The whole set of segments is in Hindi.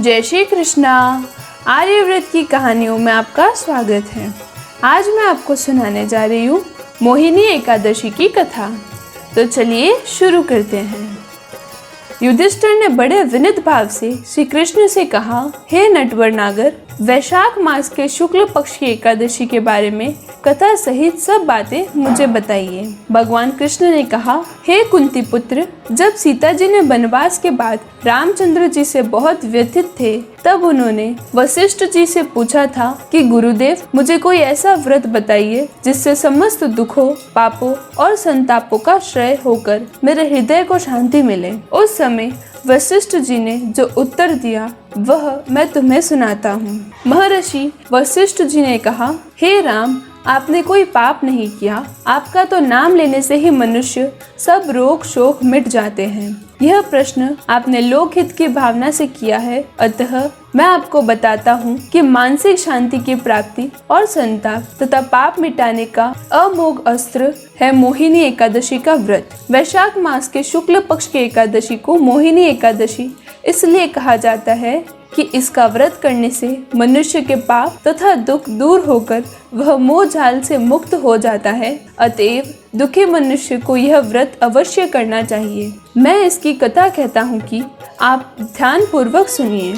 जय श्री कृष्णा। आर्यव्रत की कहानियों में आपका स्वागत है। आज मैं आपको सुनाने जा रही हूँ मोहिनी एकादशी की कथा। तो चलिए शुरू करते हैं। युधिष्ठिर ने बड़े विनीत भाव से श्री कृष्ण से कहा, हे नटवर नागर, वैशाख मास के शुक्ल पक्ष की एकादशी के बारे में कथा सहित सब बातें मुझे बताइए। भगवान कृष्ण ने कहा, हे कुंती पुत्र, जब सीता जी ने वनवास के बाद रामचंद्र जी से बहुत व्यथित थे, तब उन्होंने वशिष्ठ जी से पूछा था कि गुरुदेव, मुझे कोई ऐसा व्रत बताइए जिससे समस्त दुखों, पापों और संतापों का श्रेय होकर मेरे हृदय को शांति मिले। उस समय वशिष्ठ जी ने जो उत्तर दिया वह मैं तुम्हें सुनाता हूँ। महर्षि वशिष्ठ जी ने कहा, हे राम, आपने कोई पाप नहीं किया। आपका तो नाम लेने से ही मनुष्य सब रोग शोक मिट जाते हैं। यह प्रश्न आपने लोकहित की भावना से किया है, अतः मैं आपको बताता हूँ कि मानसिक शांति की प्राप्ति और संताप तथा पाप मिटाने का अमोघ अस्त्र है मोहिनी एकादशी का व्रत। वैशाख मास के शुक्ल पक्ष की एकादशी को मोहिनी एकादशी इसलिए कहा जाता है कि इसका व्रत करने से मनुष्य के पाप तथा दुख दूर होकर वह मोह जाल से मुक्त हो जाता है। अतएव दुखी मनुष्य को यह व्रत अवश्य करना चाहिए। मैं इसकी कथा कहता हूँ कि आप ध्यान पूर्वक सुनिए।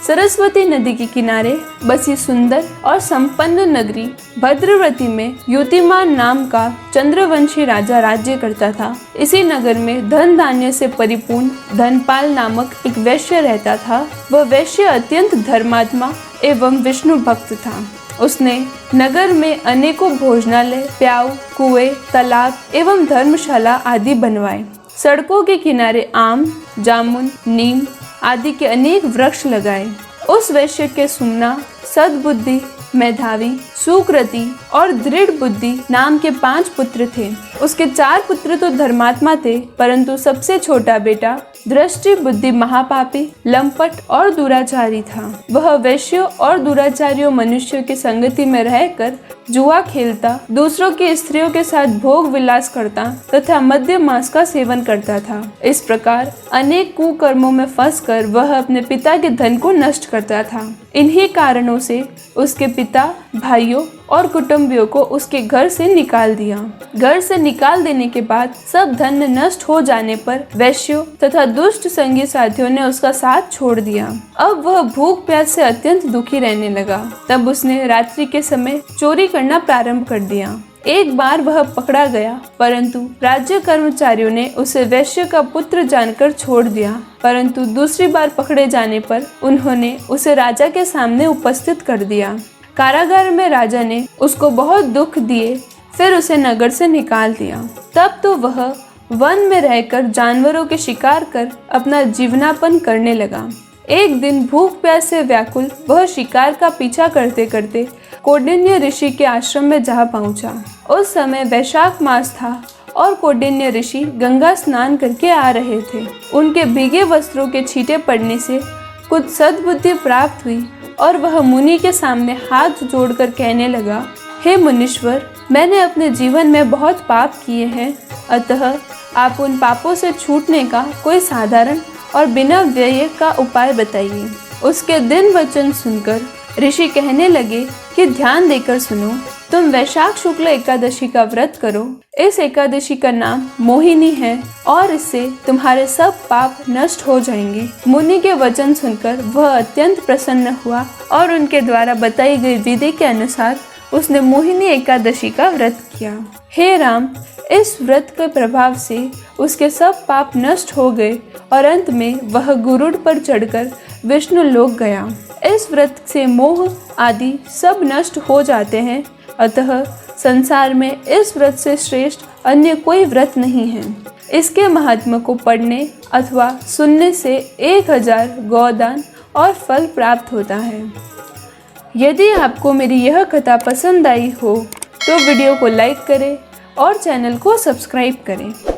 सरस्वती नदी के किनारे बसी सुंदर और संपन्न नगरी भद्रवती में युतिमान नाम का चंद्रवंशी राजा राज्य करता था। इसी नगर में धन धान्य से परिपूर्ण धनपाल नामक एक वैश्य रहता था। वह वैश्य अत्यंत धर्मात्मा एवं विष्णु भक्त था। उसने नगर में अनेकों भोजनालय, प्याऊ, कुएं, तालाब एवं धर्मशाला आदि बनवाए। सड़कों के किनारे आम, जामुन, नीम आदि के अनेक वृक्ष लगाए। उस वैश्य के सुमना, सद्बुद्धि, मेधावी, सुकृति और दृढ़ बुद्धि नाम के 5 पुत्र थे। उसके 4 पुत्र तो धर्मात्मा थे, परंतु सबसे छोटा बेटा दृष्टि बुद्धि महापापी, लंपट और दुराचारी था। वह वैश्यों और दुराचारियों मनुष्यों की संगति में रहकर जुआ खेलता, दूसरों की स्त्रियों के साथ भोग विलास करता तथा मद्य मांस का सेवन करता था। इस प्रकार अनेक कुकर्मों में फंसकर वह अपने पिता के धन को नष्ट करता था। इन्हीं कारणों से उसके पिता, भाइयों और कुटुंबियों को उसके घर से निकाल दिया। घर से निकाल देने के बाद सब धन नष्ट हो जाने पर वैश्यों तथा दुष्ट संगी साथियों ने उसका साथ छोड़ दिया। अब वह भूख प्यास से अत्यंत दुखी रहने लगा। तब उसने रात्रि के समय चोरी करना प्रारंभ कर दिया। एक बार वह पकड़ा गया, परंतु राज्य कर्मचारियों ने उसे वैश्य का पुत्र जानकर छोड़ दिया। परंतु दूसरी बार पकड़े जाने पर उन्होंने उसे राजा के सामने उपस्थित कर दिया। कारागार में राजा ने उसको बहुत दुख दिए, फिर उसे नगर से निकाल दिया। तब तो वह वन में रहकर जानवरों के शिकार कर अपना जीवनापन करने लगा। एक दिन भूख प्यास से व्याकुल वह शिकार का पीछा करते करते कौंडिन्य ऋषि के आश्रम में जा पहुंचा। उस समय वैशाख मास था और कौंडिन्य ऋषि गंगा स्नान करके आ रहे थे। उनके भीगे वस्त्रों के छींटे पड़ने से कुछ सद्बुद्धि प्राप्त हुई और वह मुनि के सामने हाथ जोड़कर कहने लगा, हे मुनीश्वर, मैंने अपने जीवन में बहुत पाप किए हैं, अतः आप उन पापों से छूटने का कोई साधारण और बिना व्यय का उपाय बताइए। उसके दिन वचन सुनकर ऋषि कहने लगे कि ध्यान देकर सुनो, तुम वैशाख शुक्ल एकादशी का व्रत करो। इस एकादशी का नाम मोहिनी है और इससे तुम्हारे सब पाप नष्ट हो जाएंगे। मुनि के वचन सुनकर वह अत्यंत प्रसन्न हुआ और उनके द्वारा बताई गई विधि के अनुसार उसने मोहिनी एकादशी का व्रत किया। हे राम, इस व्रत के प्रभाव से उसके सब पाप नष्ट हो गए और अंत में वह गरुड़ पर चढ़कर विष्णु लोक गया। इस व्रत से मोह आदि सब नष्ट हो जाते हैं, अतः संसार में इस व्रत से श्रेष्ठ अन्य कोई व्रत नहीं है। इसके महात्म्य को पढ़ने अथवा सुनने से 1000 गौदान और फल प्राप्त होता है। यदि आपको मेरी यह कथा पसंद आई हो तो वीडियो को लाइक करें और चैनल को सब्सक्राइब करें।